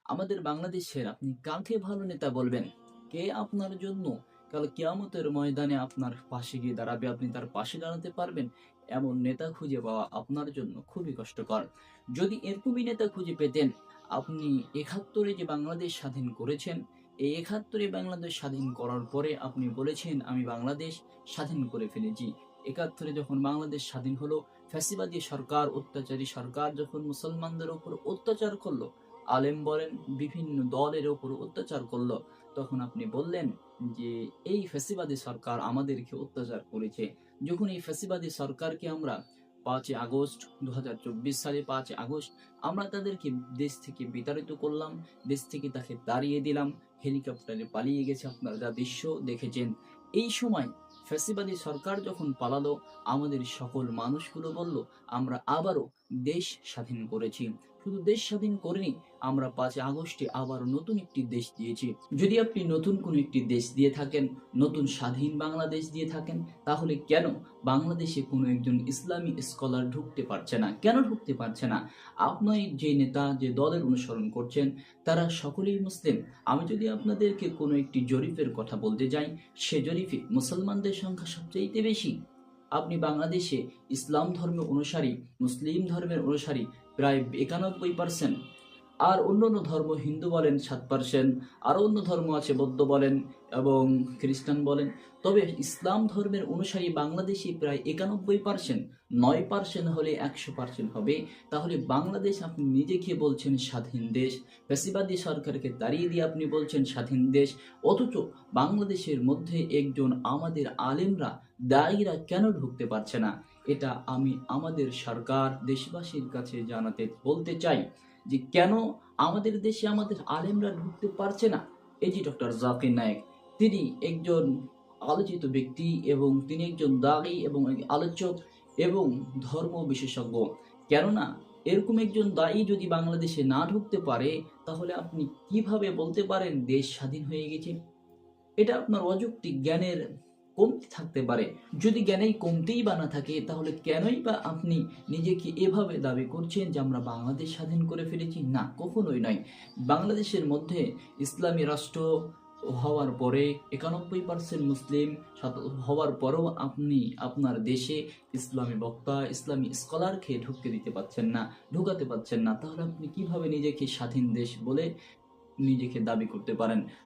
আমাদের বাংলাদেশের আপনি কাকে ভালো নেতা বলবেন? কে আপনার জন্য কাল কিয়ামতের ময়দানে আপনার পাশে গিয়ে দাঁড়াবে, আপনি তার পাশে দাঁড়াতে পারবেন? এমন নেতা খুঁজে পাওয়া আপনার জন্য খুবই কষ্টকর। যদি এরকমই নেতা খুঁজে পেতেন, আপনি ৭১ যে বাংলাদেশ স্বাধীন করেছেন, এই ৭১ বাংলাদেশ স্বাধীন করার পরে আপনি বলেছেন, "আমি বাংলাদেশ স্বাধীন করে ফেলেছি।" ৭১ যখন বাংলাদেশ স্বাধীন হলো, ফ্যাসিবাদী সরকার, অত্যাচারী সরকার যখন মুসলমানদের উপর অত্যাচার করল, আলেম বলেন বিভিন্ন দলের উপর অত্যাচার করল, তখন আপনি বললেন যে এই ফ্যাসিবাদী সরকার আমাদেরকে অত্যাচার করেছে। যখন এই ফ্যাসিবাদী সরকারকে আমরা ৫ই আগস্ট ২০২৪ সালে ৫ই আগস্ট আমরা তাদেরকে দেশ থেকে বিতাড়িত করলাম, দেশ থেকে তাকে তাড়িয়ে দিলাম, হেলিকপ্টারে পালিয়ে গেছে, আপনারা যা দৃশ্য দেখেছেন। এই সময় ফ্যাসিবাদী সরকার যখন পালালো, আমাদের সকল মানুষগুলো বলল, আমরা আবারও দেশ স্বাধীন করেছি। শুধু দেশ স্বাধীন করিনি, আমরা ৫ই আগস্টে আবার নতুন একটি দেশ দিয়েছি। যদি আপনি নতুন কোনো একটি দেশ দিয়ে থাকেন, নতুন স্বাধীন বাংলাদেশ দিয়ে থাকেন, তাহলে কেন বাংলাদেশে কোনো একজন ইসলামী স্কলার ঢুকতে পারছে না? কেন ঢুকতে পারছে না? আপনি যে নেতা, যে দলের অনুসরণ করছেন, তারা সকলেই মুসলিম। আমি যদি আপনাদেরকে কোনো একটি জরিপের কথা বলতে যাই, সে জরিপে মুসলমানদের সংখ্যা সবচাইতে বেশি। আপনি বাংলাদেশে ইসলাম ধর্মের অনুসারী, মুসলিম ধর্মের অনুসারী প্রায় ৯১%। আর অন্যান্য ধর্ম হিন্দু বলেন ৭%, আরও অন্য ধর্ম আছে বৌদ্ধ বলেন এবং খ্রিস্টান বলেন। তবে ইসলাম ধর্মের অনুসারী বাংলাদেশে প্রায় ৯১%। ৯% হলে ১০০% হবে। তাহলে বাংলাদেশ আপনি নিজেকে বলছেন স্বাধীন দেশ, ফ্যাসিবাদী সরকারকে তাড়িয়ে দিয়ে আপনি বলছেন স্বাধীন দেশ। অথচ বাংলাদেশের মধ্যে একজন আমাদের আলেমরা, দায়ীরা কেন ঢুকতে পারছে না? এটা আমি আমাদের সরকার, দেশবাসীর কাছে বলতে চাই যে কেন আমাদের দেশে আমাদের আলেমরা ঢুকতে পারছে না। এই যে ডক্টর জাকির নায়েক, তিনি একজন আলোচিত ব্যক্তি এবং তিনি একজন দায়ী এবং আলোচক এবং ধর্ম বিশেষজ্ঞ। কেননা এরকম একজন দায়ী যদি বাংলাদেশে না ঢুকতে পারে, তাহলে আপনি কিভাবে বলতে পারেন দেশ স্বাধীন হয়ে গেছে? এটা আপনার অযৌক্তিক জ্ঞানের কমতি থাকতে পারে। যদি জ্ঞানেই কমতিই বা না থাকে, তাহলে কেনই বা আপনি নিজেকে এভাবে দাবি করছেন যে আমরা বাংলাদেশ স্বাধীন করে ফেলেছি? না, কখনোই নয়। বাংলাদেশের মধ্যে ইসলামী রাষ্ট্র হওয়ার পরে ৯১% মুসলিম হওয়ার পরেও আপনি আপনার দেশে ইসলামী বক্তা, ইসলামী স্কলারকে ঢুকতে দিতে পারছেন না, ঢুকাতে পারছেন না। তাহলে আপনি কিভাবে নিজেকে স্বাধীন দেশ বলে নিজেকে দাবি করতে পারেন?